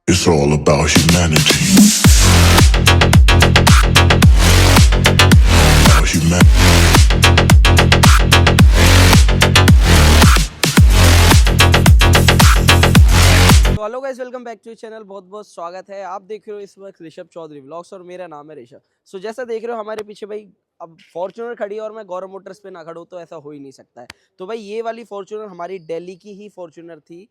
It's all about humanity. About humanity. तो hello guys, welcome back to channel. बहुत बहुत स्वागत है। आप देख रहे हो इस वक्त ऋषभ चौधरी व्लॉग्स और मेरा नाम है ऋषभ। सो जैसा देख रहे हो हमारे पीछे भाई अब फॉर्च्यूनर खड़ी है और मैं गौरव मोटर्स पे ना खड़ूं तो ऐसा हो ही नहीं सकता है। तो भाई ये वाली फॉर्च्यूनर हमारी दिल्ली की ही फॉर्च्यूनर थी।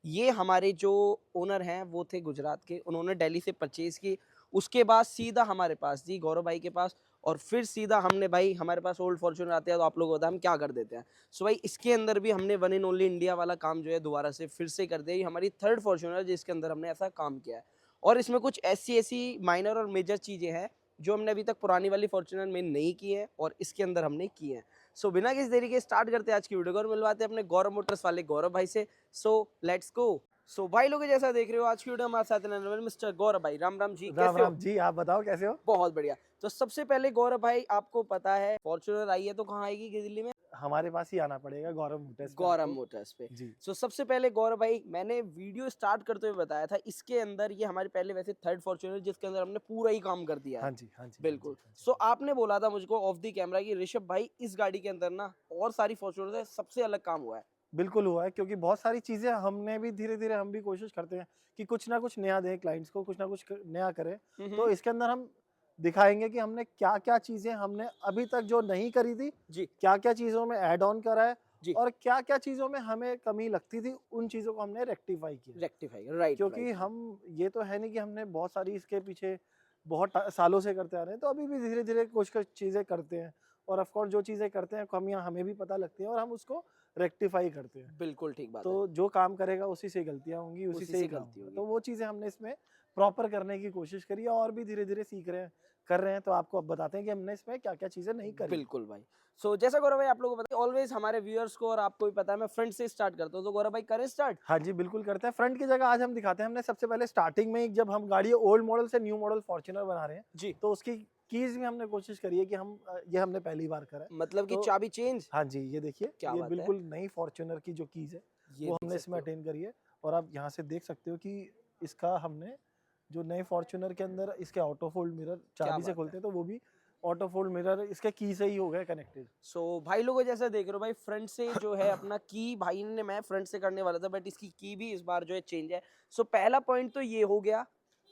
ये हमारे जो ओनर हैं वो थे गुजरात के, उन्होंने दिल्ली से परचेज की। उसके बाद सीधा हमारे पास दी, गौरव भाई के पास। और फिर सीधा हमने भाई, हमारे पास ओल्ड फॉर्च्यूनर आते हैं तो आप लोग होता है हम क्या कर देते हैं। सो भाई इसके अंदर भी हमने वन इन ओनली इंडिया वाला काम जो है दोबारा से फिर से कर दिया। ये हमारी थर्ड फॉर्च्यूनर जिसके अंदर हमने ऐसा काम किया है। और इसमें कुछ ऐसी ऐसी माइनर और मेजर चीज़ें हैं जो हमने अभी तक पुरानी वाली फॉर्च्यूनर में नहीं की है और इसके अंदर हमने की है। सो बिना किसी देरी के स्टार्ट करते हैं आज की वीडियो को और मिलवाते हैं अपने गौरव मोटर्स वाले गौरव भाई से। So let's go. सो भाई लोग जैसा देख रहे हो आज की वीडियो हमारे साथ हैं मिस्टर गौरव भाई। राम राम जी, राम कैसे हो? राम जी। आप बताओ कैसे हो? बहुत बढ़िया। तो सबसे पहले गौरव भाई, आपको पता है फॉर्च्यूनर आई है तो कहाँ आएगी दिल्ली में? हमारे पास ही आना पड़ेगा गौरव मोटर्स पे गौरव आपको। मोटर्स पे। जी सो सबसे पहले गौरव भाई, मैंने वीडियो स्टार्ट करते हुए बताया था इसके अंदर ये हमारी पहले वैसे थर्ड फॉर्च्यूनर जिसके अंदर हमने पूरा ही काम कर दिया हाँ है। जी हाँ जी बिल्कुल। हाँ जी। सो आपने बोला था मुझको ऑफ द कैमरा कि ऋषभ भाई इस गाड़ी के अंदर ना और सारी फॉर्च्यूनर से सबसे अलग काम हुआ है। बिल्कुल हुआ है, क्योंकि बहुत सारी चीजें हमने भी धीरे धीरे हम भी कोशिश करते हैं कि कुछ ना कुछ नया दें क्लाइंट्स को, कुछ ना कुछ नया करें। तो इसके अंदर हम दिखाएंगे कि हमने क्या क्या चीजें हमने अभी तक जो नहीं करी थी, जी क्या क्या चीजों में ऐड ऑन करा है जी। और क्या क्या चीजों में हमें कमी लगती थी, उन चीजों को हमने रेक्टिफाई किया। रेक्टिफाई, राइट क्योंकि राइट। हम ये तो है नहीं कि हमने बहुत सारी इसके पीछे बहुत सालों से करते आ रहे हैं, तो अभी भी धीरे धीरे कुछ कुछ चीज़ें करते हैं। और ऑफ कोर्स जो चीज़ें करते हैं कमियां हमें भी पता लगती हैं और हम उसको रेक्टिफाई करते हैं। बिल्कुल ठीक बात तो है। जो काम करेगा उसी से गलतियां होंगी, उसी उसी से से ही काम गलती होगा। होगी। तो वो चीज़ें हमने इसमें प्रॉपर करने की कोशिश करी है और भी धीरे धीरे सीख रहे हैं, कर रहे हैं। तो आपको अब बताते हैं कि हमने इसमें क्या क्या चीज़ें नहीं करी। बिल्कुल भाई। सो जैसा गौरव भाई आप लोगों को पता है ऑलवेज हमारे व्यूअर्स को और आपको भी पता है मैं फ्रंट से स्टार्ट करता हूँ, तो गौरव भाई करें स्टार्ट। हाँ जी, बिल्कुल करते हैं। फ्रंट की जगह आज हम दिखाते हैं। हमने सबसे पहले स्टार्टिंग में ही, जब हम गाड़ी ओल्ड मॉडल से न्यू मॉडल फॉर्च्यूनर बना रहे हैं, जी। तो उसकी कीज भी हमने कोशिश करी है कि हम ये हमने पहली बार करा है। मतलब कि तो चाबी चेंज। हाँ जी, ये देखिए, क्या ये बात है। बिल्कुल नई फॉर्च्यूनर की जो कीज है ये वो देख हमने सकते इसमें हो। अटेन करी है। और आप यहाँ से देख सकते हो कि इसका हमने जो नए फॉर्च्यूनर के अंदर इसके ऑटो फोल्ड मिरर क्या चाबी से बात खोलते है। हैं, तो वो भी ऑटो फोल्ड मिरर इसके की से ही हो गए कनेक्टेड। सो भाई लोगों जैसा देख रहे हो भाई, फ्रंट से जो है अपना की भाई ने, मैं फ्रंट से करने वाला था बट इसकी की भी इस बार जो है चेंज है। सो पहला पॉइंट तो ये हो गया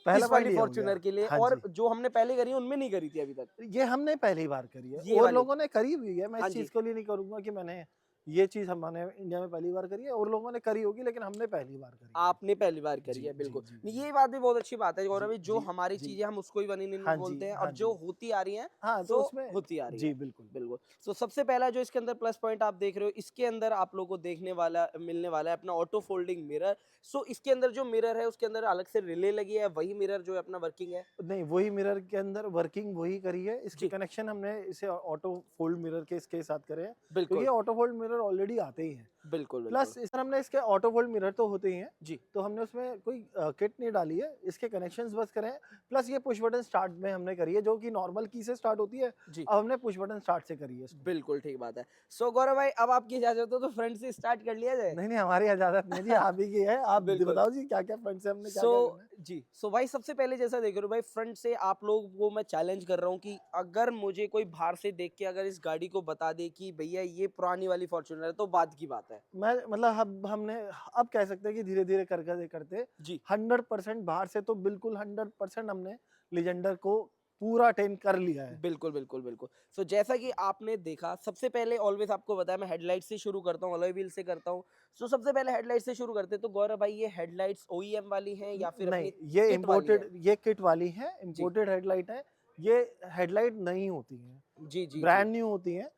पहला इस पॉइंट वाली ये हो फॉर्च्यूनर गया। के लिए। हाँ और जी, जो हमने पहले करी है उनमें नहीं करी थी अभी तक ये हमने पहली बार करी है। ये और वाली। लोगों ने करी हुई है। मैं हाँ इस जी। चीज़ के लिए नहीं करूँगा कि मैंने ये चीज़ हमने इंडिया में पहली बार करी है, और लोगों ने करी होगी, लेकिन हमने पहली बार करी है। आपने पहली बार करी जी, है, जी, बिल्कुल। जी, नहीं, जी। ये बात भी बहुत अच्छी बात है गौरव जी, भाई, जो जी, हमारी जी। चीजें हम उसको ही वन इन हाँ बोलते जी, हैं हाँ और जो जी। होती आ रही हैं हाँ, तो सो उसमें होती आ रही जी, हैं। बिल्कुल। बिल्कुल। तो सबसे पहला जो इसके अंदर प्लस पॉइंट आप देख रहे हो, इसके अंदर आप लोगों को देखने वाला मिलने वाला है अपना ऑटो फोल्डिंग मिरर। सो इसके अंदर जो मिरर है उसके अंदर अलग से रिले लगी है, वही मिरर जो है अपना वर्किंग है। नहीं, वही मिरर के अंदर वर्किंग वही करी है। इसके जी कनेक्शन हमने इसे ऑटो फोल्ड मिरर के इसके साथ करे हैं, क्योंकि बिल्कुल ऑटो फोल्ड मिरर ऑलरेडी आते ही हैं। बिल्कुल बिल्कुल। प्लस इस पर हमने इसके ऑटो फोल्ड मिरर तो होते ही हैं, जी तो हमने उसमें कोई किट नहीं डाली है। इसके कनेक्शंस बस करे हैं। प्लस ये पुश बटन स्टार्ट में हमने करी है, जो कि नॉर्मल की से स्टार्ट होती है। जी अब हमने पुश बटन स्टार्ट से करी है इसको। बिल्कुल ठीक बात है। सो गौरव भाई अब आपकी इजाजत हो तो फ्रंट से स्टार्ट कर लिया जाए। नहीं नहीं, हमारी इजाजत नहीं जी, आप ही की है। आप बिल्कुल। बताओ जी, क्या क्या फ्रंट से हमने क्या सो क्या करना है। जी, सो भाई सबसे पहले जैसा देख रहे हो भाई, फ्रंट से आप लोग को मैं चैलेंज कर रहा हूँ कि अगर मुझे कोई बाहर से देख के अगर इस गाड़ी को बता दे कि भैया ये पुरानी वाली फॉर्च्यूनर है तो बात की बात है। मैं मतलब अब हमने अब कह सकते हैं कि धीरे धीरे कर करते करते जी 100% बाहर से तो बिल्कुल 100% हमने लीजेंडर को पूरा अटेन कर लिया है। बिल्कुल बिल्कुल बिल्कुल। सो जैसा कि आपने देखा, सबसे पहले ऑलवेज आपको बताया मैं हेडलाइट से शुरू करता हूँ, अलॉय व्हील से करता हूँ। सो सबसे पहले हेडलाइट से शुरू करते हैं, तो गौरव भाई ये हेडलाइट्स ओईएम वाली हैं या फिर नहीं, अपनी ये किट वाली है? इम्पोर्टेड, ये किट वाली है, जी इम्पोर्टेड हेडलाइट है। ये हेडलाइट नहीं होती हैं, जी जी जी। ब्रांड न्यू होती हैं।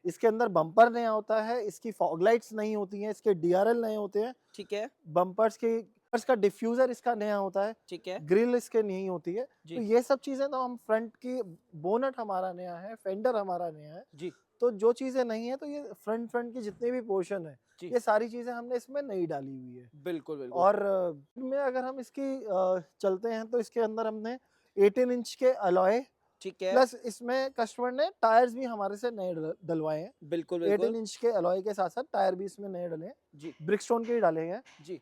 इसके अंदर बम्पर नया होता है, इसकी फॉग लाइट्स नहीं होती हैं, इसके डीआरएल नए होते हैं, ठीक है बम्पर्स का डिफ्यूजर इसका नया होता है, ठीक है। ग्रिल इसके नहीं होती है। तो जी ये सब चीजें तो हम फ्रंट की, बोनट हमारा नया है, फेंडर हमारा नया है। जी तो जो चीजें नहीं है, तो ये फ्रंट की जितने भी पोर्शन है, जी। ये सारी चीजें हमने इसमें नहीं डाली हुई है। बिल्कुल बिल्कुल। और में अगर हम इसकी चलते हैं, तो इसके अंदर हमने 18 इंच के अलॉय, ठीक है। प्लस इसमें कस्टमर ने टायर्स भी हमारे से नए डलवाए हैं। बिल्कुल 18 बिल्कुल। इंच के अलॉय के साथ साथ टायर भी इसमें नए डले हैं, जी ब्रिकस्टोन के ही डाले हैं। जी।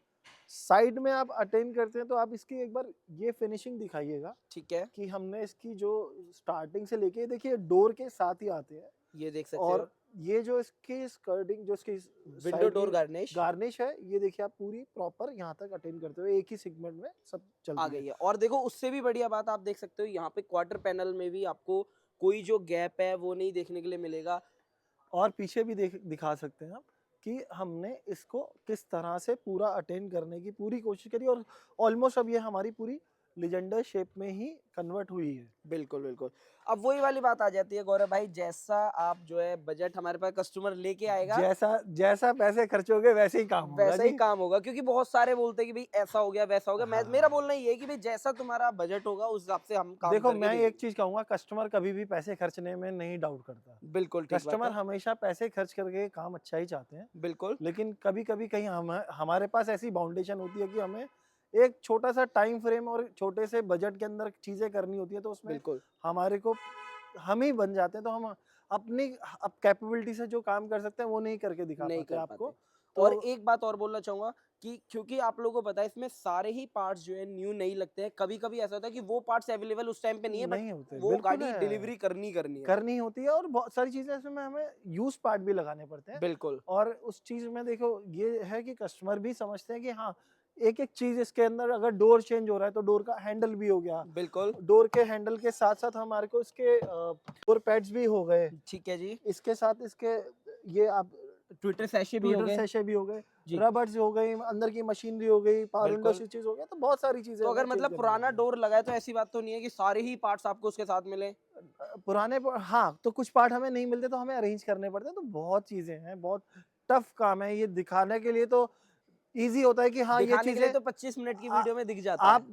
साइड में आप अटेंड करते हैं तो आप इसकी एक बार ये फिनिशिंग दिखाइएगा ठीक है, कि हमने इसकी जो स्टार्टिंग से लेके देखिए डोर के साथ ही आते हैं, ये देख सकते और हो ये जो इसकी स्कर्टिंग जो इसकी विंडो डोर गार्निश गार्निश है, ये देखिए आप पूरी प्रॉपर यहाँ तक अटेंड करते हुए एक ही सेगमेंट में सब आ चलती गई है। है। और देखो उससे भी बढ़िया बात आप देख सकते हो, यहाँ पे क्वार्टर पैनल में भी आपको कोई जो गैप है वो नहीं देखने के लिए मिलेगा। और पीछे भी दिखा सकते हैं आप कि हमने इसको किस तरह से पूरा अटेंड करने की पूरी कोशिश करी, और ऑलमोस्ट अब ये हमारी पूरी लेजेंडर शेप में ही कन्वर्ट हुई है। बिल्कुल बिल्कुल। अब वही वाली बात आ जाती है गौरव भाई, जैसा आप जो है बजट हमारे पास कस्टमर लेके आएगा जैसा जैसा पैसे खर्चोगे वैसे ही काम होगा वैसा ही जी। काम होगा, क्योंकि बहुत सारे बोलते हैं कि भाई ऐसा हो गया वैसा हो गया। मैं मेरा हाँ। बोलना ये है कि भाई जैसा तुम्हारा बजट होगा उस हिसाब से हम काम देखो करके मैं देंगे। एक चीज कहूंगा, कस्टमर कभी भी पैसे खर्चने में नहीं डाउट करता। बिल्कुल ठीक बात कस्टमर है। हमेशा पैसे खर्च करके काम अच्छा ही चाहते हैं, बिल्कुल लेकिन कभी कभी कहीं हमारे पास ऐसी बाउंडेशन होती है कि हमें एक छोटा सा टाइम फ्रेम और छोटे से बजट के अंदर चीजें करनी होती है, तो उसमें बिल्कुल हमारे को हम ही बन जाते हैं, तो हम अपनी अब कैपेबिलिटी से जो काम कर सकते हैं वो नहीं करके दिखा नहीं पाते कर आपको। पाते। तो और एक बात और बोलना चाहूंगा कि क्योंकि आप लोगों को पता है इसमें सारे ही पार्ट्स जो है न्यू नहीं लगते हैं। कभी कभी ऐसा होता है कि वो पार्ट्स अवेलेबल उस टाइम पे नहीं है, बट नहीं होते, वो बिल्कुल गाड़ी है, डिलीवरी करनी है। करनी होती है, और बहुत सारी चीजें इसमें हमें यूज पार्ट भी लगाने पड़ते हैं। बिल्कुल और उस चीज में देखो ये है कि कस्टमर भी समझते हैं कि हाँ, एक एक चीज इसके अंदर अगर डोर चेंज हो रहा है तो डोर का हैंडल भी हो गया, बिल्कुल डोर के हैंडल के साथ साथ हमारे को इसके डोर पैड्स भी हो गए, ठीक है जी। इसके साथ इसके ये आप ट्विटर सैशे भी हो ट्विटर गए सेशे भी हो गए, जी। रबर्स हो गई, अंदर की मशीनरी हो गई, पावर विंडो बिल्कुल। स्विचेस हो गए, तो बहुत सारी चीजें तो अगर हमें चेंज मतलब करनी पुराना पड़ती हैं। डोर लगा है तो ऐसी बात तो नहीं है कि सारे ही पार्ट्स आपको उसके साथ मिले। हाँ, तो कुछ पार्ट हमें नहीं मिलते तो हमें अरेंज करने पड़ते हैं, तो बहुत चीजें हैं, बहुत टफ काम है ये। दिखाने के लिए तो इजी होता है कि हाँ ये दिखाने के लिए चीजें तो 25 मिनट की आ- वीडियो में दिख जाता है। आप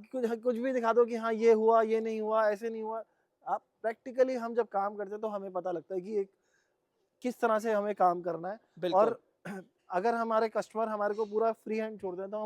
कुछ भी दिखा दो कि हाँ ये हुआ, ये नहीं हुआ, ऐसे नहीं हुआ। आप प्रैक्टिकली हम जब काम करते हैं तो हमें पता लगता है कि एक किस तरह से हमें काम करना है। बिल्कुल और अगर हमारे कस्टमर हमारे को पूरा फ्री हैंड छोड़ दें तो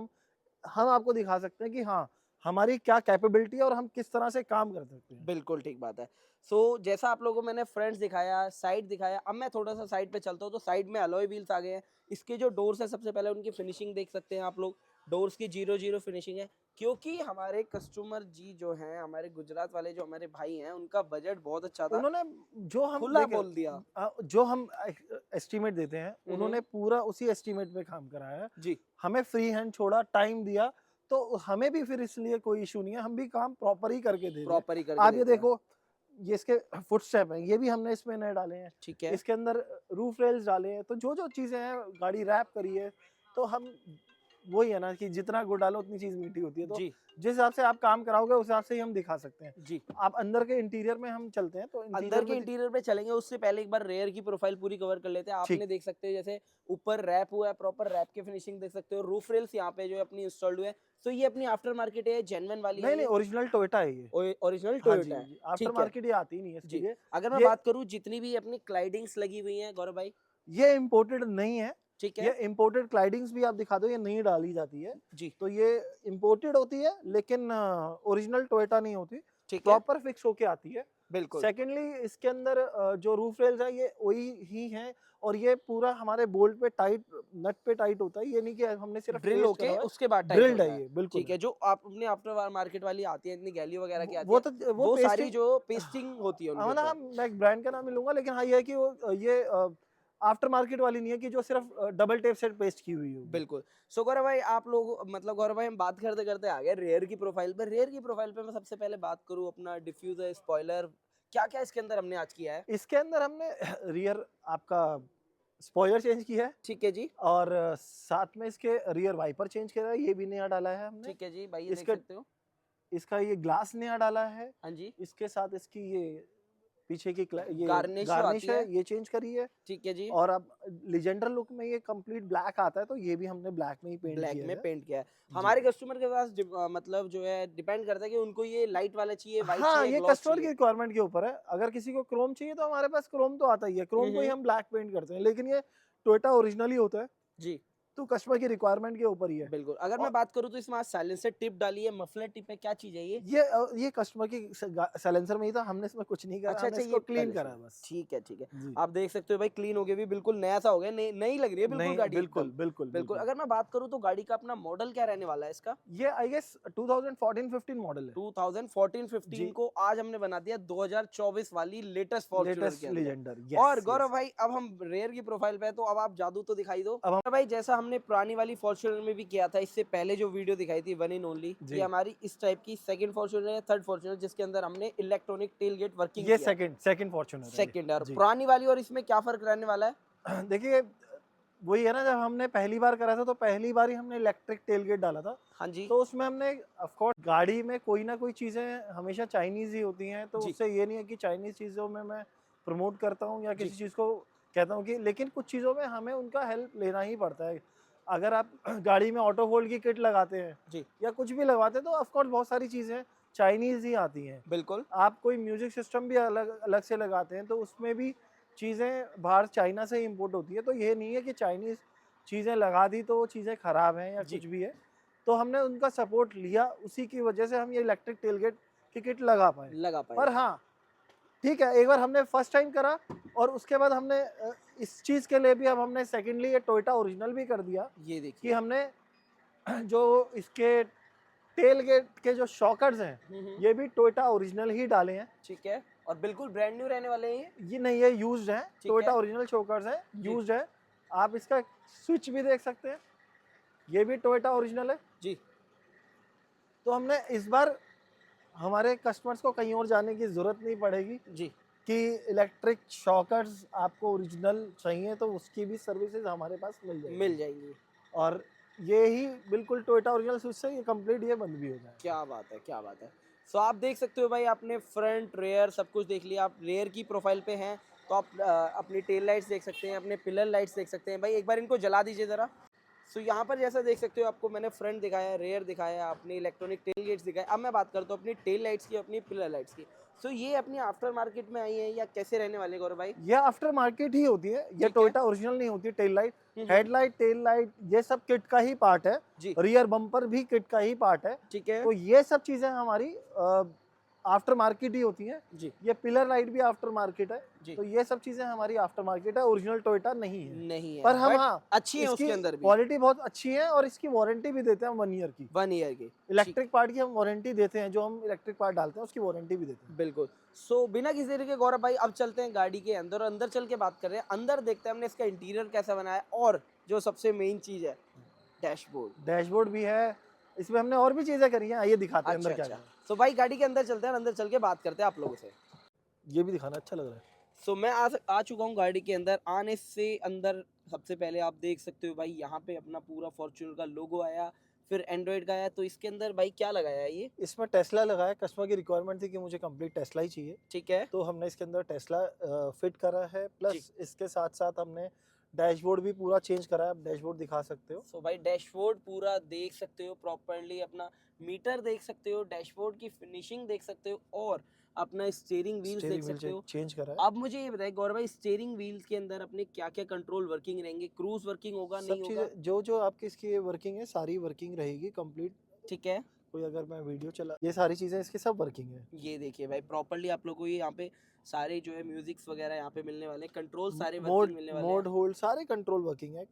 हम आपको दिखा सकते हैं कि हाँ हमारी क्या कैपेबिलिटी है और हम किस तरह से काम कर सकते हैं। बिल्कुल ठीक बात है। सो जैसा आप लोगों को मैंने फ्रंट दिखाया, साइड दिखाया, अब मैं थोड़ा सा साइड पे चलता हूँ। तो साइड में अलॉय व्हील्स आ गए हैं। इसके जो डोर्स है सबसे पहले उनकी फिनिशिंग देख सकते हैं आप लोग। डोर्स की 0-0 फिनिशिंग है, क्योंकि हमारे कस्टमर जी जो हैं, हमारे गुजरात वाले जो हमारे भाई हैं, उनका बजट बहुत अच्छा था। उन्होंने जो हम खुला देखिए, बोल दिया जो हम एस्टिमेट देते हैं उन्होंने पूरा उसी एस्टिमेट पे काम करा है, जी। हमें फ्री हैंड छोड़ा, टाइम दिया, तो हमें भी फिर इसलिए कोई इशू नहीं है, हम भी काम प्रॉपर ही करके दे रहे हैं। प्रॉपर ही करके आप ये देते हैं। देखो, ये इसके फुट स्टेप है, ये भी हमने इसमें नए डाले हैं, ठीक है। इसके अंदर रूफ रेल्स डाले हैं, तो जो जो चीजें हैं गाड़ी रैप करी है, तो हम वही है ना कि जितना गुड़ डालो उतनी चीज मीठी होती है, तो जी जिस हिसाब से आप काम कराओगे उस हिसाब से ही हम दिखा सकते हैं। जी। आप अंदर के इंटीरियर में हम चलते हैं, तो अंदर के इंटीरियर पे चलेंगे, उससे पहले एक बार रेयर की प्रोफाइल पूरी कवर कर लेते हैं। आपने ठीक। देख सकते हो जैसे ऊपर रैप हुआ है, प्रॉपर रैप की फिनिशिंग देख सकते हो। रूफ रेल्स यहाँ पे जो है अपनी इंस्टॉल्ड हुए हैं। तो ये अपनी आफ्टर मार्केट है, जेन्युइन वाली नहीं है नहीं, ये? ओरिजिनल टोयोटा है ये। ओरिजिनल हाँ जी, टोयोटा है। जी, आफ्टर ठीक है मार्केट ये आती नहीं है इसके जी। लिए। अगर मैं ये बात करूँ जितनी भी अपनी क्लाइडिंग्स लगी हुई हैं गौरव भाई, ये इम्पोर्टेड नहीं है, ठीक ये है इम्पोर्टेड क्लाइडिंग्स भी आप दिखा दो, ये नहीं डाली जाती है, जी, तो ये इम्पोर्टेड होती है, लेकिन ओरिजिनल टोयोटा नहीं होती, ठीक है प्रॉपर फिक्स होके आती है। बिल्कुल। सेकेंडली इसके अंदर जो रूफ रेल्स है ये वही ही है, और ये पूरा हमारे बोल्ट पे टाइट, नट पे टाइट होता है, ये नहीं कि हमने सिर्फ ड्रिल पेस्ट होके करा हुआ है, उसके बाद टाइट ड्रिल्ड होता है है। ये, बिल्कुल ठीक है, जो आप अपने आफ्टर मार्केट वाली आती है, इतनी गैली वगैरह की आती वो है, तो वो सारी पेस्टिंग, जो पेस्टिंग होती है उनके मतलब ऊपर। हम मैं ब्रांड का नाम नहीं लूंगा, लेकिन हाँ ये है कि वो ये आफ्टर मार्केट वाली नहीं है कि जो सिर्फ डबल टेप से पेस्ट की हुई होगी। बिल्कुल। सो गौरव भाई आप लोग मतलब गौरव भाई हम बात करते करते आ गए रेयर की प्रोफाइल पे। रेयर की प्रोफाइल पे मैं सबसे पहले बात करूँ अपना डिफ्यूजर, स्पॉइलर, क्या क्या इसके अंदर हमने आज किया है? इसके अंदर हमने रियर आपका स्पॉइलर चेंज किया है, ठीक है जी, और साथ में इसके रियर वाइपर चेंज किया है, ये भी नया डाला है हमने। ठीक है जी भाई, ये देख इसका सकते हो। इसका ये ग्लास नया डाला है, हाँ जी, इसके साथ इसकी ये पीछे की ये गार्निश जो गार्निश आती है, है। ये चेंज करी है। ठीक है जी, और अब लेजेंडर लुक में ये कंप्लीट ब्लैक आता है, तो ये भी हमने ब्लैक में ही पेंट ब्लैक किया में है। पेंट किया है। जी। हमारे कस्टमर के पास मतलब जो है डिपेंड करता है कि उनको ये लाइट वाला चाहिए, व्हाइट हाँ, चाहिए, ये ग्लॉस कस्टमर की चाहिए। रिक्वायरमेंट के ऊपर है। अगर किसी को क्रोम चाहिए तो हमारे पास क्रोम तो आता ही है, क्रोम को ही हम ब्लैक पेंट करते हैं, लेकिन ये टोयोटा ओरिजिनल ही होता है। जी, तो कस्टमर की रिक्वायरमेंट के ऊपर ही है। बिल्कुल। अगर मैं और बात करूँ तो इसमें आज साइलेंसर टिप डाली है, मफलर टिप है, क्या चीज़ है ये? ये कस्टमर की साइलेंसर में ही था, हमने इसमें कुछ नहीं करा, अच्छा, हमने अच्छा, इसको ये क्लीन पहले से करा है। है बस। ठीक है, ठीक है। जी। आप देख सकते हो भाई क्लीन हो गई, भी बिल्कुल नया सा हो गया, नई नई लग रही है बिल्कुल नहीं, गाड़ी बिल्कुल, एकदम। बिल्कुल, बिल्कुल, बिल्कुल। अगर मैं बात करूँ तो गाड़ी का अपना मॉडल क्या रहने वाला है इसका? ये आई गेस 2014-15 मॉडल है। 2014-15 जी, को आज हमने बना दिया 2024 वाली लेटेस्ट फॉर्च्यूनर के लेटेस्ट अंदर। लीजेंडर। और यस, गौरव यस। भाई अब हम रेयर की प्रोफाइल पे है तो अब आप जादू तो दिखाई दो। अब हम तो भाई जैसा हमने पुरानी वाली फॉर्च्यूनर में भी किया था, इससे पहले जो वीडियो दिखाई थी वन इन ओनली, ये जी, हमारी इस टाइप की सेकंड फॉर्च्यूनर है, थर्ड फॉर्च्यूनर जिसके अंदर हमने इलेक्ट्रॉनिक टेल गेट वर्किंग ये किया है। सेकंड फॉर्च्यूनर है सेकंड है, और ये। जी। पुरानी वाली और इसमें क्या फर्क रहने वाला है? देखिए, वही है ना, जब हमने पहली बार करा था तो पहली बार ही हमने इलेक्ट्रिक टेलगेट डाला था। हाँ जी। तो उसमें हमने ऑफ कोर्स गाड़ी में कोई ना कोई चीज़ें हमेशा चाइनीज़ ही होती हैं, तो जी। उससे ये नहीं है कि चाइनीज़ चीज़ों में मैं प्रमोट करता हूँ या जी। किसी चीज़ को कहता हूँ कि, लेकिन कुछ चीज़ों में हमें उनका हेल्प लेना ही पड़ता है। अगर आप गाड़ी में ऑटो होल्ड की किट लगाते हैं जी। या कुछ भी लगवाते हैं तो ऑफ कोर्स बहुत सारी चीज़ें चाइनीज़ ही आती हैं। बिल्कुल। आप कोई म्यूजिक सिस्टम भी अलग अलग से लगाते हैं तो उसमें भी चीज़ें बाहर चाइना से इंपोर्ट होती है, तो ये नहीं है कि चाइनीज़ चीज़ें लगा दी तो वो चीज़ें ख़राब हैं या जी। कुछ भी है। तो हमने उनका सपोर्ट लिया, उसी की वजह से हम ये इलेक्ट्रिक टेलगेट की किट लगा पाए। लगा पाए। पर हाँ, ठीक है, एक बार हमने फर्स्ट टाइम करा और उसके बाद हमने इस चीज़ के लिए भी अब हमने सेकेंडली ये टोयोटा ओरिजिनल भी कर दिया ये कि देखिए। हमने जो इसके टेल गेट के जो शॉकर्स हैं ये भी टोयोटा ओरिजिनल ही डाले हैं। ठीक है, और बिल्कुल ब्रांड न्यू रहने वाले हैं ये। ये नहीं, ये यूज्ड हैं, ठीक टोयोटा है। ओरिजिनल शॉकर्स हैं, जी। यूज्ड है। आप इसका स्विच भी देख सकते हैं, ये भी टोयोटा ओरिजिनल है। जी। तो हमने इस बार हमारे कस्टमर्स को कहीं और जाने की ज़रूरत नहीं पड़ेगी जी। कि इलेक्ट्रिक शॉकर्स आपको ओरिजिनल चाहिए तो उसकी भी सर्विसेज हमारे पास मिल जाएगी। मिल जाएंगी। और ये ही बिल्कुल टोयोटा ओरिजिनल स्विच से ये कंप्लीट ये बंद भी हो जाएगा। क्या बात है, क्या बात है। सो आप देख सकते हो भाई, आपने फ्रंट रेयर सब कुछ देख लिया। आप रेयर की प्रोफाइल पे हैं तो आप अपनी टेल लाइट्स देख सकते हैं, अपने पिलर लाइट्स देख सकते हैं। भाई एक बार इनको जला दीजिए ज़रा। सो यहाँ पर जैसा देख सकते हो, आपको मैंने फ्रंट दिखाया, रेयर दिखाया, अपनी इलेक्ट्रॉनिक टेल गेट्स दिखाए। अब मैं बात करता हूँ अपनी टेल लाइट्स की, अपनी पिलर लाइट्स की। सो ये अपनी आफ्टर मार्केट में आई है या कैसे रहने वाले गौरव भाई? ये आफ्टर मार्केट ही होती है, ये है। टोयोटा ओरिजिनल नहीं होती। टेल लाइट, हम्म। हेडलाइट, टेल लाइट ये सब किट का ही पार्ट है। जी। रियर बम्पर भी किट का ही पार्ट है। ठीक है। तो ये सब चीज़ें हमारी आफ्टर मार्केट ही होती हैं। जी। ये पिलर लाइट भी आफ्टर मार्केट है। जी। तो ये सब चीज़ें हमारी आफ्टर मार्केट है, ओरिजिनल टोयोटा नहीं है। नहीं है, पर हम but हाँ, अच्छी है उसके अंदर भी। क्वालिटी बहुत अच्छी है और इसकी वारंटी भी देते हैं हम 1 ईयर की। 1 ईयर की। इलेक्ट्रिक पार्ट की हम वारंटी देते हैं, जो हम इलेक्ट्रिक पार्ट डालते हैं उसकी वारंटी भी देते हैं। बिल्कुल। सो बिना किसी देरी के गौरव भाई अब चलते हैं गाड़ी के अंदर, और अंदर चल के बात कर रहे हैं। अंदर देखते हैं हमने इसका इंटीरियर कैसा बनाया है, और जो सबसे मेन चीज़ है, डैशबोर्ड। डैशबोर्ड भी है, इसमें हमने और भी चीज़ें करी हैं, आइए दिखाते हैं अच्छा, अंदर क्या अच्छा। क्या है। सो भाई गाड़ी के अंदर चलते हैं, अंदर चल के बात करते हैं आप लोगों से। ये भी दिखाना अच्छा लग रहा है। सो मैं आ चुका हूँ गाड़ी के अंदर। आने से अंदर सबसे पहले आप देख सकते हो भाई, यहाँ पे अपना पूरा फॉर्च्यूनर का लोगो आया, फिर एंड्रॉइड का आया। तो इसके अंदर भाई क्या लगाया है ये? इसमें टेस्ला लगा है, कस्टमर की रिक्वायरमेंट थी कि मुझे कंप्लीट टेस्ला ही चाहिए, ठीक है। तो हमने इसके अंदर टेस्ला फिट करा है। प्लस इसके साथ साथ हमने डैशबोर्ड भी पूरा चेंज करा है, आप डैशबोर्ड दिखा सकते हो। सो भाई डैशबोर्ड पूरा देख सकते हो प्रॉपर्ली, अपना मीटर देख सकते हो, डैशबोर्ड की फिनिशिंग देख सकते हो, और अपना स्टीयरिंग व्हील्स देख सकते हो। चेंज करा है। अब मुझे ये बताइए गौरव भाई, स्टीयरिंग व्हील्स के अंदर अपने क्या क्या कंट्रोल वर्किंग रहेंगे? क्रूज वर्किंग होगा, सब नहीं होगा? चीज़ें जो जो आपकी इसकी वर्किंग है सारी वर्किंग रहेगी कंप्लीट। ठीक है। कोई अगर मैं वीडियो चला, ये सारी चीज़ें इसकी सब वर्किंग है। ये देखिए भाई प्रॉपर्ली आप लोगों को ये यहाँ पे सारे जो है म्यूजिक्स वगैरह यहाँ पे मिलने वाले, कंट्रोल सारे मोड वर्किंग मिलने वाले मोड हैं। होल्ड सारे कंट्रोल वर्किंग है,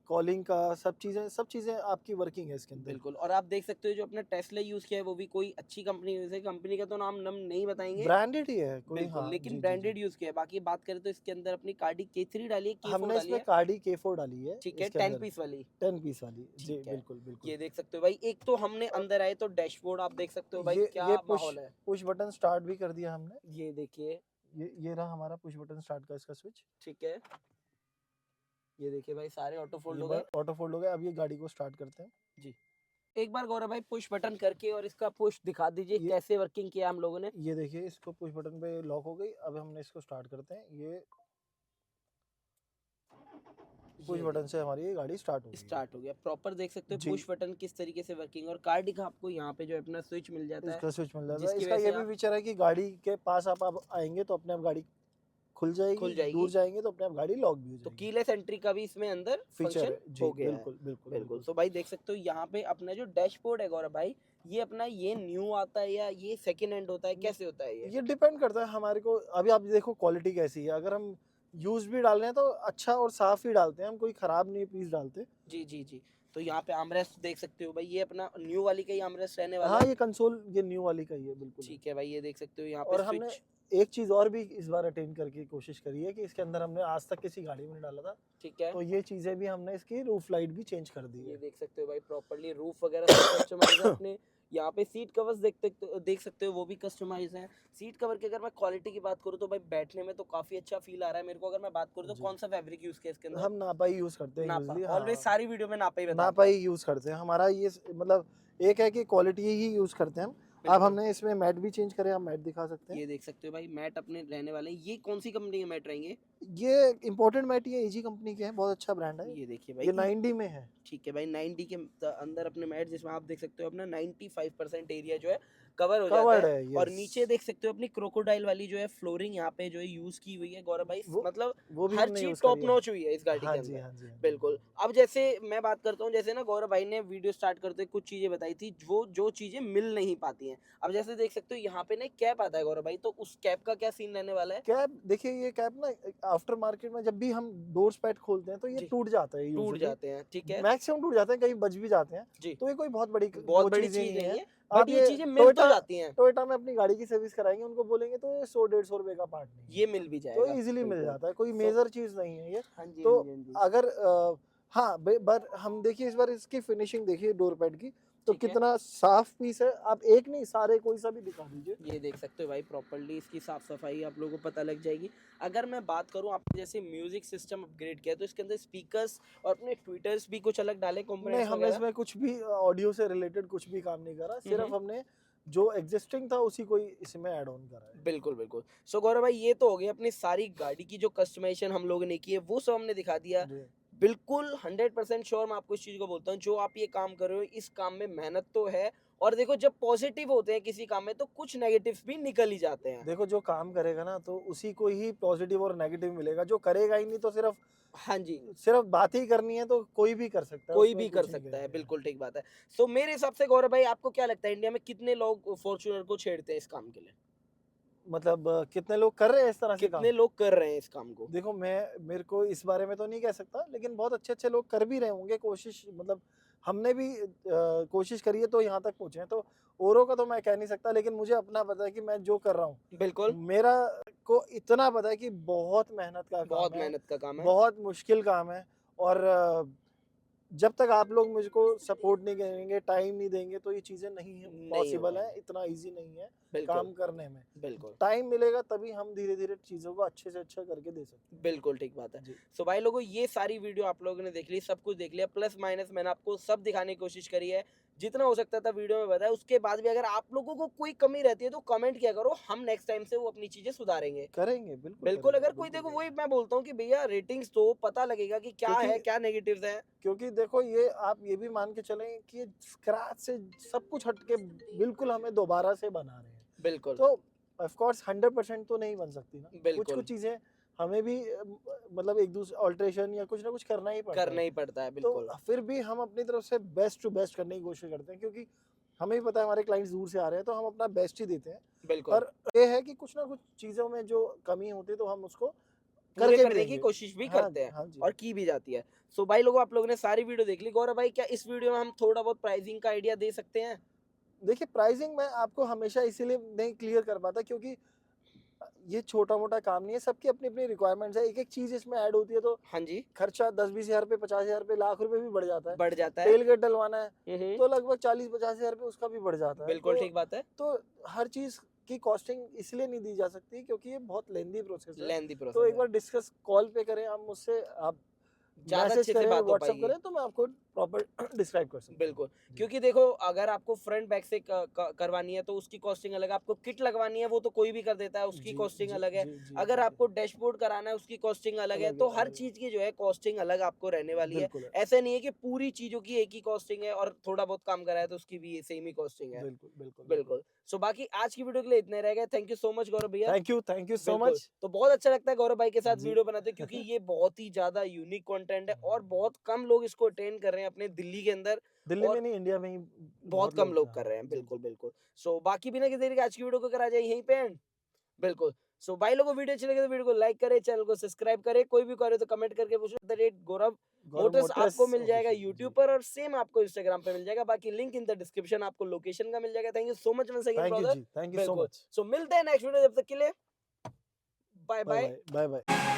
कॉलिंग का सब चीज़ें आपकी वर्किंग है इसके अंदर। बिल्कुल। और आप देख सकते हो जो अपना टेस्ला यूज किया है वो भी कोई अच्छी कंपनी यूज है। कंपनी का तो नाम नम नहीं बताएंगे, ब्रांडेड ही है कोई। बिल्कुल, हाँ, लेकिन जी, ब्रांडेड यूज किया है। बाकी बात करें तो इसके अंदर अपनी कार्डी K3 डाली है, K4 हमने डाली इसमें है। कार्डी K4 डाली है। ठीक है, इसके 10 अंदर पीस वाली। 10 पीस वाली। जी ठीक है। बिल्कुल बिल्कुल। ये देख सकते हो भाई, एक तो हमने अंदर आए तो डैशबोर्ड आप देख सकते हो भाई, क्या ये माहौल है। पुश बटन स्टार्ट भी कर दिया हमने। ये देखिए। ये रहा हमारा पुश बटन स्टार्ट का इसका स्विच। ठीक है। ये देखिए भाई सारे ऑटो फोल्ड ये हो गए। ऑटो फोल्ड हो गया। अब ये गाड़ी को स्टार्ट करते हैं। जी। एक बार गौरव भाई पुश बटन करके और इसका पुश दिखा दीजिए ये- कैसे वर्किंग किया हम लोगों ने। ये देखिए, इसको पुश बटन पे लॉक हो गई। अब हमने इसको स्टार्ट करते हैं। ये पुश बटन से हमारी ये गाड़ी स्टार्ट हो गई। स्टार्ट हो गया। प्रॉपर देख सकते हो जी। पुश बटन किस तरीके से वर्किंग, और कार्डी का आपको यहाँ पे जो है अपना स्विच मिल जाता है। इसका स्विच मिल जाता है। जिसकी इसका वजह ये से भी आप- फीचर है कि गाड़ी के पास आप आएंगे तो अपने आप गाड़ी खुल जाएगी, दूर जाएंगे तो अपने आप गाड़ी लॉक भी हो तो जाएगी। कीलेस एंट्री का भी इसमें अंदर फीचर फंक्शन है जी, हो गया है। बिल्कुल बिल्कुल बिल्कुल। बिल्कुल। तो भाई देख सकते हो यहाँ पे अपना जो डैशबोर्ड है गौरव भाई, ये अपना ये न्यू आता है या ये सेकंड हैंड होता है, कैसे होता है ये? ये डिपेंड करता है हमारे को। अभी आप देखो क्वालिटी कैसी है, अगर हम यूज भी डाल रहे हैं तो अच्छा और साफ ही डालते हैं हम, कोई खराब नहीं पीस डालते। जी जी जी। तो यहाँ पे आर्मरेस्ट देख सकते हो भाई, ये अपना न्यू वाली का ही आर्मरेस्ट रहने वाला हाँ, है। ये कंसोल ये न्यू वाली का ही है बिल्कुल। ठीक है भाई, ये देख सकते हो यहाँ पे और हमने स्विच। एक चीज और भी इस बार अटेंड करके कोशिश करी है कि इसके अंदर हमने आज तक किसी गाड़ी में नहीं डाला था, ठीक है, तो ये चीजें भी हमने इसकी रूफ लाइट भी चेंज कर दी ये है। देख सकते हो भाई प्रॉपर्ली रूफ वगैरह सब कस्टमाइज है अपने। यहाँ पे सीट कवर्स देख सकते हो, वो भी कस्टमाइज हैं। सीट कवर की अगर मैं क्वालिटी की बात करूँ तो भाई बैठने में तो काफी अच्छा फील आ रहा है मेरे को। अगर मैं बात करूँ तो जी। कौन सा फैब्रिक यूज किया इसके अंदर? हम नापा ही यूज करते हैं नापा, यूजली। ऑलवेज सारी वीडियो में नापा ही बताते नापा हैं। ही यूज करते हैं हमारा ये मतलब एक है कि क्वालिटी ही यूज करते हैं हम। अब बिल्कुल। हमने इसमें मैट भी चेंज करे, आप मैट दिखा सकते हैं। ये देख सकते हो भाई मैट अपने रहने वाले हैं। ये कौन सी कंपनी के मैट रहेंगे? ये इम्पोर्टेड मैट, ये एजी कंपनी के हैं, बहुत अच्छा ब्रांड है। ये देखिए ये भाई, 90 में है। ठीक है भाई 90 के अंदर अपने मैट, जिसमें आप देख सकते हो अपना 95% एरिया जो है कवर हो जाता कवर्ड है। है और yes। नीचे देख सकते हो अपनी क्रोकोडाइल वाली जो है फ्लोरिंग यहाँ पे जो है यूज की हुई है गौरव भाई। मतलब वो भी हर हमने चीज यूज टॉप करी है। नॉच हुई है इस गाड़ी हाँ के जी अंदर। हाँ जी हाँ जी। बिल्कुल। अब जैसे मैं बात करता हूँ, जैसे ना गौरव भाई ने वीडियो स्टार्ट करते कुछ चीजें बताई थी वो जो चीजें मिल नहीं पाती हैं। अब जैसे देख सकते हो यहाँ पे ना कैप आता है गौरव भाई, तो उस कैप का क्या सीन रहने वाला है? कैप देखिए, ये कैप ना आफ्टर मार्केट में जब भी हम डोर्स पैड खोलते हैं तो ये जी। टूट जाता है, टूट जाते हैं, ठीक है मैक्सिमम टूट जाते हैं, कहीं बच भी जाते हैं। जी। तो ये कोई बहुत बड़ी बहुत बड़ी चीजें चीज नहीं नहीं है। है, बट आप ये चीजें मिल तो जाती हैं। टोयोटा में अपनी गाड़ी की सर्विस कराएंगे, उनको बोलेंगे तो 100-150 रुपए का पार्ट नहीं है, ये मिल भी तो जाएगा, इजीली मिल बिल्कुल। जाता है, कोई So- मेजर चीज नहीं है ये। हाँ जी, तो हाँ जी, हाँ जी। अगर हाँ पर हम देखिए इस बार इसकी फिनिशिंग देखिए डोर पैड की, तो ठीक है। कितना साफ पीस है। आप एक नहीं सारे कोई सा भी दिखा दीजिए। ये देख सकते हो भाई प्रॉपर्ली इसकी साफ सफाई आप लोगों को पता लग जाएगी। अगर मैं बात करूं, आपने जैसे म्यूजिक सिस्टम अपग्रेड किया तो इसके अंदर स्पीकर्स और अपने ट्विटर्स भी कुछ अलग डाले नहीं, कंपोनेंट्स हमने वगैरह? इसमें कुछ भी ऑडियो से रिलेटेड कुछ भी काम नहीं करा, सिर्फ हमने जो एग्जिस्टिंग था उसी को ही इसमें ऐड ऑन करा है। बिल्कुल बिल्कुल। सो गौरव भाई ये तो हो गई अपनी सारी गाड़ी की जो कस्टमाइजेशन हम लोगों ने की है, वो सब हमने दिखा दिया। जी। बिल्कुल 100% श्योर मैं आपको इस चीज़ को बोलता हूँ, जो आप ये काम कर रहे हो इस काम में मेहनत तो है। और देखो जब पॉजिटिव होते हैं किसी काम में तो कुछ नेगेटिव्स भी निकल ही जाते हैं। देखो जो काम करेगा ना तो उसी को ही पॉजिटिव और नेगेटिव मिलेगा, जो करेगा ही नहीं तो हाँ जी, सिर्फ बात ही करनी है तो कोई भी कर सकता है, कोई उसमें भी कुछ कर नहीं सकता है, कहेंगे। बिल्कुल ठीक बात है। सो मेरे हिसाब से गौरव भाई आपको क्या लगता है इंडिया में कितने लोग फॉर्च्यूनर को छेड़ते हैं इस काम के लिए? मतलब कितने लोग कर रहे हैं इस तरह से काम? कितने लोग कर रहे हैं इस काम को? देखो मेरे को इस बारे में तो नहीं कह सकता, लेकिन बहुत अच्छे लोग कर भी रहे होंगे कोशिश। मतलब हमने भी कोशिश करी है तो यहाँ तक पहुंचे हैं। तो औरों का तो मैं कह नहीं सकता, लेकिन मुझे अपना पता है कि मैं जो कर रहा हूँ, बिल्कुल, मेरा को इतना पता है कि बहुत मेहनत का बहुत काम है, मेहनत का काम है। बहुत मुश्किल काम है। और जब तक आप लोग मुझको सपोर्ट नहीं करेंगे, टाइम नहीं देंगे, तो ये चीजें नहीं नहीं पॉसिबल हो है, इतना इजी नहीं है बिल्कुल काम करने में। बिल्कुल टाइम मिलेगा तभी हम धीरे धीरे चीजों को अच्छे से अच्छा करके दे सकते हैं। बिल्कुल ठीक बात है। जी। सो भाई लोगों, ये सारी वीडियो आप लोगों ने देख ली, सब कुछ देख लिया, प्लस माइनस मैंने आपको सब दिखाने की कोशिश करी है, जितना हो सकता था वीडियो में बताया। उसके बाद भी अगर आप लोगों को कोई कमी रहती है तो कमेंट किया करो, हम नेक्स्ट टाइम से वो अपनी चीजें सुधारेंगे। करेंगे बिल्कुल बिल्कुल, करेंगे, अगर कोई बिल्कुल देखो करेंगे। वही मैं बोलता हूँ कि भैया रेटिंग्स तो पता लगेगा कि क्या क्योंकि- है, क्या नेगेटिव्स है। क्योंकि देखो ये आप ये भी मान के चलें कि स्क्रैच से सब कुछ हटके बिल्कुल हमें दोबारा से बना रहे हैं, बिल्कुल तो ऑफ कोर्स 100% तो नहीं बन सकती ना। बिल्कुल। कुछ चीजें हमें भी मतलब एक दूसरे अल्टरेशन या कुछ ना कुछ करना ही पड़ता करना है। ही पड़ता है, तो बिल्कुल फिर भी हम अपनी तरफ से बेस्ट टू बेस्ट करने की कोशिश करते हैं, क्योंकि हमें भी पता है हमारे क्लाइंट्स दूर से आ रहे हैं, तो हम अपना बेस्ट ही देते हैं। बिल्कुल। पर ये है कि कुछ ना कुछ चीजों में जो कमी होती है तो हम उसको पूरे करके भी करने की देंगे। कोशिश भी हाँ, करते हैं हाँ जी। और की भी जाती है। सो भाई लोगों, आप लोगों ने सारी वीडियो देख ली। गौरव भाई क्या इस वीडियो में हम थोड़ा बहुत प्राइसिंग का आइडिया दे सकते हैं? देखिए प्राइसिंग मैं आपको हमेशा इसीलिए नहीं क्लियर कर पाता क्योंकि ये छोटा मोटा काम नहीं है, सबकी अपनी अपनी रिक्वायरमेंट्स है। एक एक चीज इसमें ऐड होती है तो हाँ जी, खर्चा 10-20 हज़ार रुपये, 50 हज़ार रुपये, लाख रुपए भी बढ़ जाता है। बढ़ जाता है। टेल गेट डलवाना है हम्म, तो लगभग 40-50 हज़ार रुपये उसका भी बढ़ जाता है। बिल्कुल ठीक बात है। तो हर चीज की कॉस्टिंग इसलिए नहीं दी जा सकती क्योंकि ये बहुत लेंदी प्रोसेस है। लेंथी तो प्रोसेस एक बार डिस्कस कॉल पे करें, आप मुझसे, आप ज्यादा मैसेज अच्छे से करें, बात हो व्हाट्सएप पाएगी। करें, तो मैं आपको प्रॉपर डिस्क्राइब कर सकते हैं। बिल्कुल, क्योंकि देखो अगर आपको फ्रंट बैक से करवानी है तो उसकी कॉस्टिंग अलग है, आपको किट लगवानी है वो तो कोई भी कर देता है, उसकी जी, कॉस्टिंग जी, अलग है। जी, जी, अगर जी, आपको डैशबोर्ड कराना है उसकी कॉस्टिंग अलग है, अलग तो है, हर अलग है। चीज की जो है कॉस्टिंग अलग आपको रहने वाली है। बिल्कुल है, ऐसे नहीं है कि पूरी चीजों की एक ही कॉस्टिंग है और थोड़ा बहुत काम कराया तो उसकी भी सेम ही कॉस्टिंग है। बिल्कुल, बिल्कुल, बिल्कुल। बिल्कुल। सो बाकी आज की वीडियो के लिए इतना ही रह गया। थैंक यू सो मच गौरव भैया। थैंक यू सो बिल्कुल, मच। तो बहुत अच्छा लगता है गौरव भाई के साथ जी। वीडियो बनाते क्योंकि ये बहुत ही ज़्यादा यूनिक कंटेंट है और बहुत कम लोग इसको अटेंड कर रहे हैं अपने दिल्ली के अंदर दिल्ली में और नहीं, इंडिया में ही बहुत कम लोग कर हाँ, रहे हैं। जी, बिल्कुल, जी। बिल्कुल। सो बाकी बिना किसी देरी के आज की वीडियो को करा जाए यहीं पे एंड। बिल्कुल। सो भाई लोगों को वीडियो अच्छी लगे तो वीडियो को लाइक करें, चैनल को सब्सक्राइब करें, कोई भी करे तो कमेंट करके पूछो @गौरव गौरव मोटर्स मोटर्स आपको मिल जाएगा ऑफिशियल, यूट्यूब जी। पर और सेम आपको इंस्टाग्राम पे मिल जाएगा। बाकी लिंक इन द डिस्क्रिप्शन आपको लोकेशन का मिल जाएगा। Thank you so much once again thank you brother. जी, थैंक यू सो बिल्कुल। मच। सो मिलते हैं नेक्स्ट वीडियो, जब तक के लिए bye bye bye. Bye, bye bye.